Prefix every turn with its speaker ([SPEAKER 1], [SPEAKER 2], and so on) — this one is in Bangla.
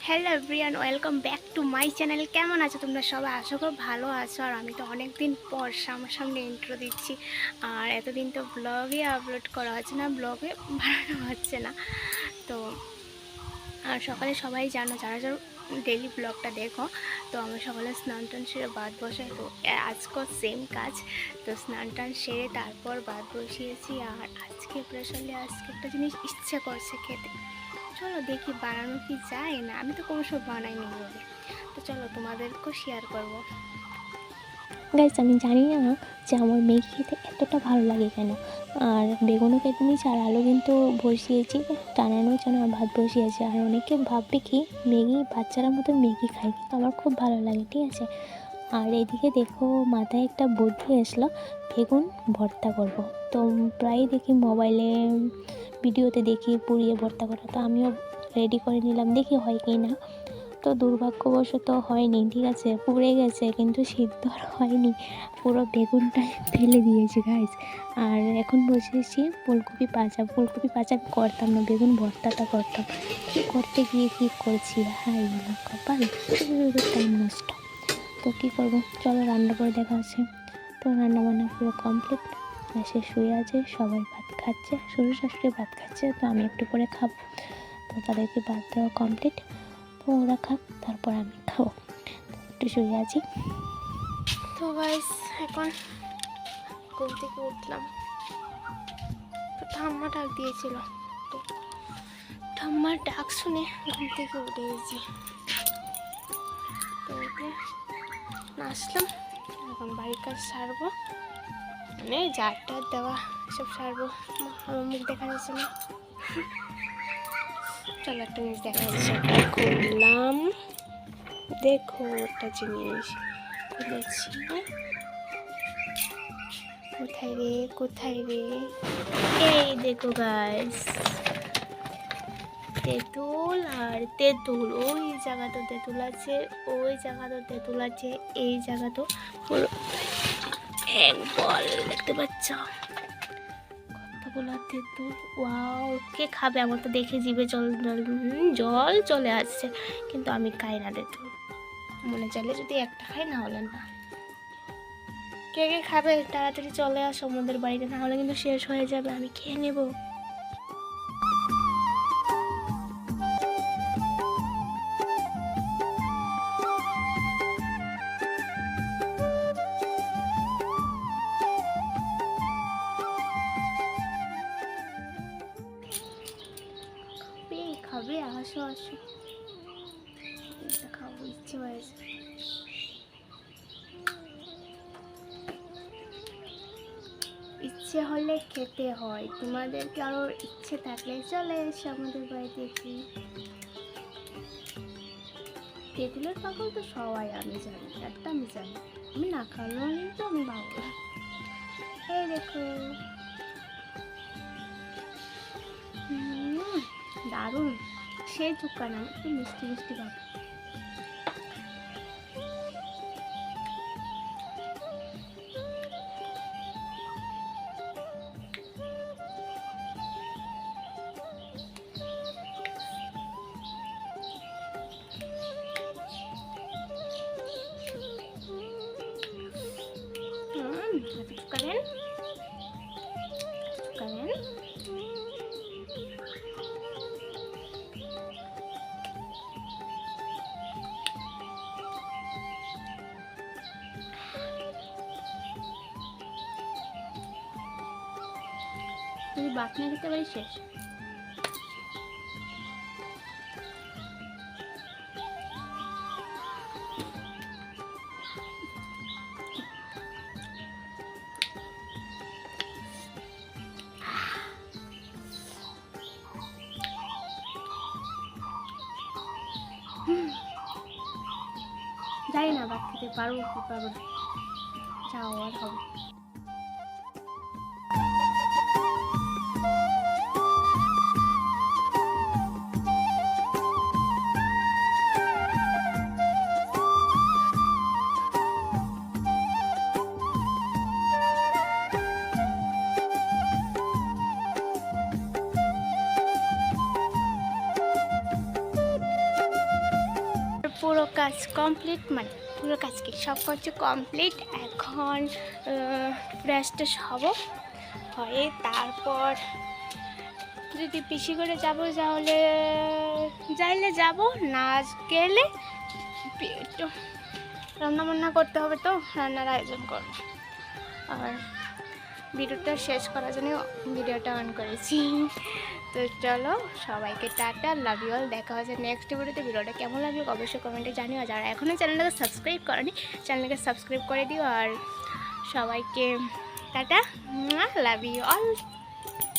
[SPEAKER 1] Hello everyone, welcome back to my channel. কেমন আছো তোমরা সবাই? আশা করি ভালো আছো। আর আমি তো অনেক দিন পর সামনে ইন্ট্রো দিচ্ছি। আর এতদিন তো ব্লগে আপলোড করা হচ্ছে না, ব্লগে বানানো হচ্ছে না। তো আর সকালে সবাই জানো, যারা যারা ডেলি ব্লগটা দেখো, তো আমরা সকালে স্নান টান সেরে ভাত বসাই। তো আজকেও সেম কাজ। তো স্নান টান সেরে তারপর ভাত বসিয়েছি। আর আজকে প্রেশারলি আজকে একটা জিনিস ইচ্ছে করছে খেতে। চলো দেখি বানানো কি যায় না। আমি তো কোনো সময় বানাইনি বলে, তো চলো তোমাদেরকেও শেয়ার করবো।
[SPEAKER 2] গাইস, আমি জানি না যে আমার ম্যাগি খেতে এতটা ভালো লাগে কেন। আর বেগুনও কেটে নিয়েছি, আর আলু কিন্তু বসিয়েছি টানানোর জন্য, আর ভাত বসিয়েছি। আর অনেকে ভাববে কি ম্যাগি বাচ্চারা মতো ম্যাগি খাই, কিন্তু আমার খুব ভালো লাগে, ঠিক আছে। আর এদিকে দেখো, মাথায় একটা বুদ্ধি আসলো, বেগুন ভর্তা করব। তো প্রায় দেখি মোবাইলে ভিডিওতে দেখি পুড়িয়ে ভর্তা করা, তো আমিও রেডি করে নিলাম, দেখি হয় কি না। তো দুর্ভাগ্যবশত হয়নি, ঠিক আছে, পুড়ে গেছে, কিন্তু সিদ্ধ আর হয়নি, পুরো বেগুনটাই ফেলে দিয়েছি গাইস। আর এখন বসেছি ফুলকপি ভাজা করতাম না, বেগুন ভর্তাটা করতাম। কি করতে গিয়ে কি করছি, হাই আমার কপাল, শুধু টাইম নষ্ট। তো কী করবো, চলো রান্না করে দেখা আছে। তো রান্না বান্না পুরো কমপ্লিট, এসে শুয়ে আছে, সবাই ভাত খাচ্ছে, শ্বশুর শাশুড়ি ভাত খাচ্ছে, তো আমি একটু করে খাবো। তো তাদেরকে ভাত দেওয়া কমপ্লিট, তো ওরা খাক, তারপর আমি খাবো। একটু শুয়ে আছি।
[SPEAKER 1] তো গাইস, এখন ঘুম থেকে উঠলাম। তো ঠাম্মা ডাক দিয়েছিল, তো ঠাম্মার ডাক শুনে ঘুম থেকে উঠে গেছি। তো উঠে আসলাম, এখন বাড়ির কাজ সারবো, মানে ঝাড় টাড় দেওয়া সব সারবো। আমার মুখ দেখা যাচ্ছে না, চলো একটা জিনিস দেখা যাচ্ছে। খুললাম, দেখো একটা জিনিস খুলেছি। কোথায় রে কোথায় রে, এই দেখো গাইস, তেঁতুল আর তেঁতুল। ওই জায়গাটা তেঁতুল আছে, ওই জায়গাটা তেঁতুল আছে, এই জায়গাটা পুরো এক বল, দেখতে পাচ্ছ কতগুলো তেঁতুল। ওয়াও, কে খাবে? আমার তো দেখে জিভে জল জল জল চলে আসছে, কিন্তু আমি খাই না তেঁতুল। মনে চাইলে যদি একটা খাই, না হলে না। কে কে খাবে তাড়াতাড়ি চলে আসো আমাদের বাড়িতে, না হলে কিন্তু শেষ হয়ে যাবে, আমি খেয়ে নেব। খাবে, আসো আসো, খাবো, ইচ্ছে হয়েছে। ইচ্ছে হলে খেতে হয়, তোমাদেরকে আরো ইচ্ছে থাকলে চলে এসো আমাদের বাড়িতে। কি তেঁতুলের পাগল তো সবাই, আমি জানি, একটা আমি জানি, আমি না খাওয়ালেও কিন্তু আমি পাগল। এই দেখো, দারুণ, সেই চুক্কা না, একটু মিষ্টি মিষ্টি পাবো। করেন করেন, যদি বাটনা খেতে পারি শেষ। জানি না ভাত খেতে পারবো কি পারবো না, যাও আর হবে। কাজ কমপ্লিট, মানে পুরো কাজ কি সব কিছু কমপ্লিট। এখন ফ্রেশ ট্রেশ হব, হয়ে তারপর যদি পিসি করে যাব তাহলে যাইলে যাব, না গেলে একটু রান্না বান্না করতে হবে, তো রান্নার আয়োজন করব। আর ভিডিওটা শেষ করার জন্য ভিডিওটা অন করেছি। তো চলো, সবাইকে টাটা, লাভ ইউ অল। দেখা হচ্ছে নেক্সট ভিডিওতে। ভিডিওটা কেমন লাগলো অবশ্যই কমেন্টে জানিও। আর যারা এখনও চ্যানেলটাকে সাবস্ক্রাইব করেনি, চ্যানেলটাকে সাবস্ক্রাইব করে দিও। আর সবাইকে টাটা, লাভ ইউ অল।